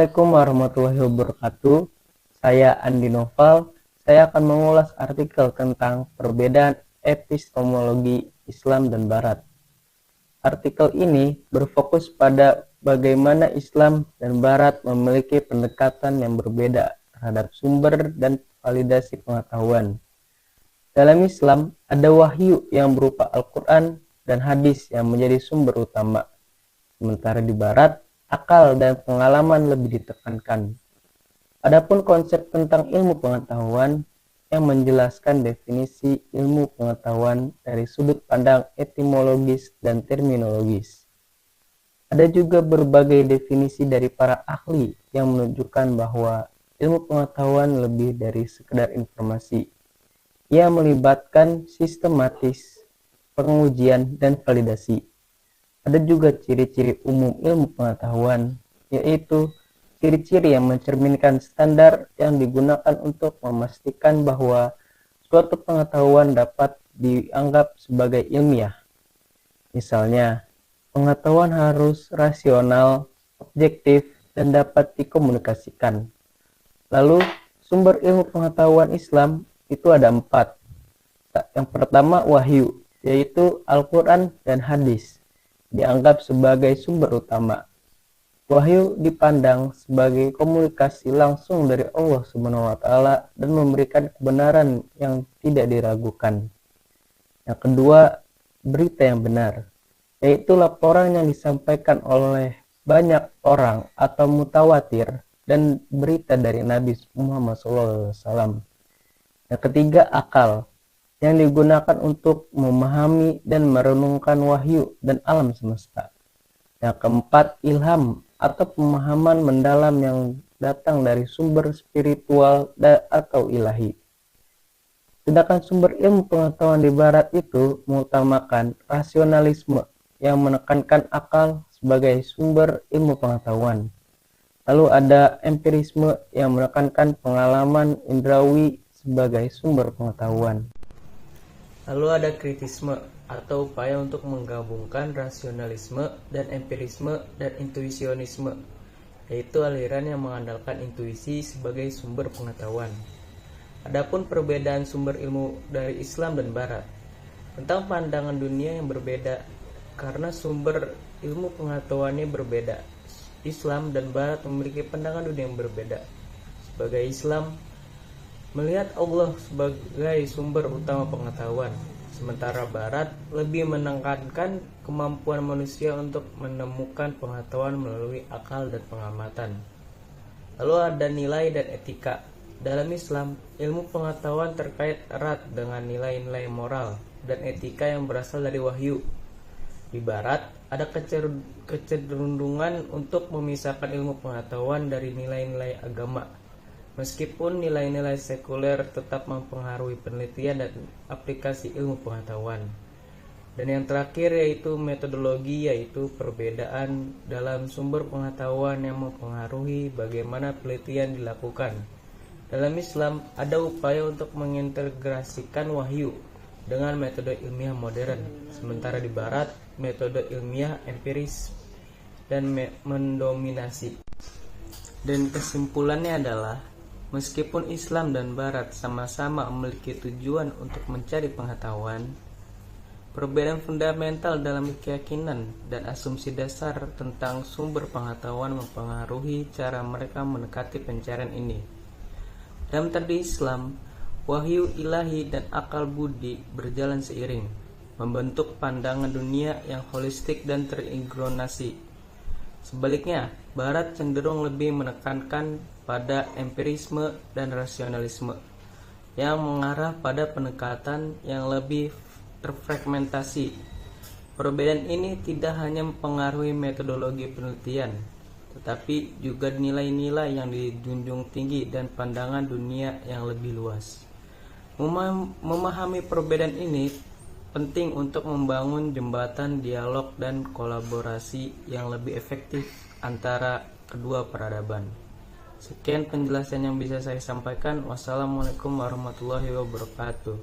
Assalamualaikum warahmatullahi wabarakatuh. Saya Andi Noval. Saya akan mengulas artikel tentang perbedaan epistemologi Islam dan Barat. Artikel ini berfokus pada bagaimana Islam dan Barat memiliki pendekatan yang berbeda terhadap sumber dan validasi pengetahuan. Dalam Islam, ada wahyu yang berupa Al-Quran dan hadis yang menjadi sumber utama. Sementara di Barat, akal dan pengalaman lebih ditekankan. Adapun konsep tentang ilmu pengetahuan yang menjelaskan definisi ilmu pengetahuan dari sudut pandang etimologis dan terminologis. Ada juga berbagai definisi dari para ahli yang menunjukkan bahwa ilmu pengetahuan lebih dari sekedar informasi. Ia melibatkan sistematis, pengujian, dan validasi. Ada juga ciri-ciri umum ilmu pengetahuan, yaitu ciri-ciri yang mencerminkan standar yang digunakan untuk memastikan bahwa suatu pengetahuan dapat dianggap sebagai ilmiah. Misalnya, pengetahuan harus rasional, objektif, dan dapat dikomunikasikan. Lalu, sumber ilmu pengetahuan Islam itu ada 4. Yang pertama, wahyu, yaitu Al-Quran dan hadis. Dianggap sebagai sumber utama. Wahyu dipandang sebagai komunikasi langsung dari Allah SWT dan memberikan kebenaran yang tidak diragukan. Yang kedua, berita yang benar, yaitu laporan yang disampaikan oleh banyak orang atau mutawatir dan berita dari Nabi Muhammad SAW. Yang ketiga, akal, yang digunakan untuk memahami dan merenungkan wahyu dan alam semesta. Yang keempat, ilham atau pemahaman mendalam yang datang dari sumber spiritual atau ilahi. Sedangkan sumber ilmu pengetahuan di Barat itu mengutamakan rasionalisme yang menekankan akal sebagai sumber ilmu pengetahuan. Lalu ada empirisme yang menekankan pengalaman indrawi sebagai sumber pengetahuan. Lalu ada kritisme atau upaya untuk menggabungkan rasionalisme dan empirisme dan intuisionisme, yaitu aliran yang mengandalkan intuisi sebagai sumber pengetahuan. Adapun perbedaan sumber ilmu dari Islam dan Barat tentang pandangan dunia yang berbeda karena sumber ilmu pengetahuannya berbeda. Islam dan Barat memiliki pandangan dunia yang berbeda. Sebagai Islam, melihat Allah sebagai sumber utama pengetahuan, sementara Barat lebih menekankan kemampuan manusia untuk menemukan pengetahuan melalui akal dan pengamatan. Lalu ada nilai dan etika. Dalam Islam, ilmu pengetahuan terkait erat dengan nilai-nilai moral dan etika yang berasal dari wahyu. Di Barat, ada kecenderungan untuk memisahkan ilmu pengetahuan dari nilai-nilai agama. Meskipun nilai-nilai sekuler tetap mempengaruhi penelitian dan aplikasi ilmu pengetahuan. Dan yang terakhir yaitu metodologi, yaitu perbedaan dalam sumber pengetahuan yang mempengaruhi bagaimana penelitian dilakukan. Dalam Islam ada upaya untuk mengintegrasikan wahyu dengan metode ilmiah modern, sementara di Barat metode ilmiah empiris dan mendominasi. Dan kesimpulannya adalah, meskipun Islam dan Barat sama-sama memiliki tujuan untuk mencari pengetahuan, perbedaan fundamental dalam keyakinan dan asumsi dasar tentang sumber pengetahuan mempengaruhi cara mereka mendekati pencarian ini. Dalam tradisi Islam, wahyu ilahi dan akal budi berjalan seiring, membentuk pandangan dunia yang holistik dan terintegrasi. Sebaliknya, Barat cenderung lebih menekankan pada empirisme dan rasionalisme yang mengarah pada pendekatan yang lebih terfragmentasi. Perbedaan ini tidak hanya mempengaruhi metodologi penelitian, tetapi juga nilai-nilai yang dijunjung tinggi dan pandangan dunia yang lebih luas. Memahami perbedaan ini penting untuk membangun jembatan dialog dan kolaborasi yang lebih efektif antara kedua peradaban. Sekian penjelasan yang bisa saya sampaikan. Wassalamualaikum warahmatullahi wabarakatuh.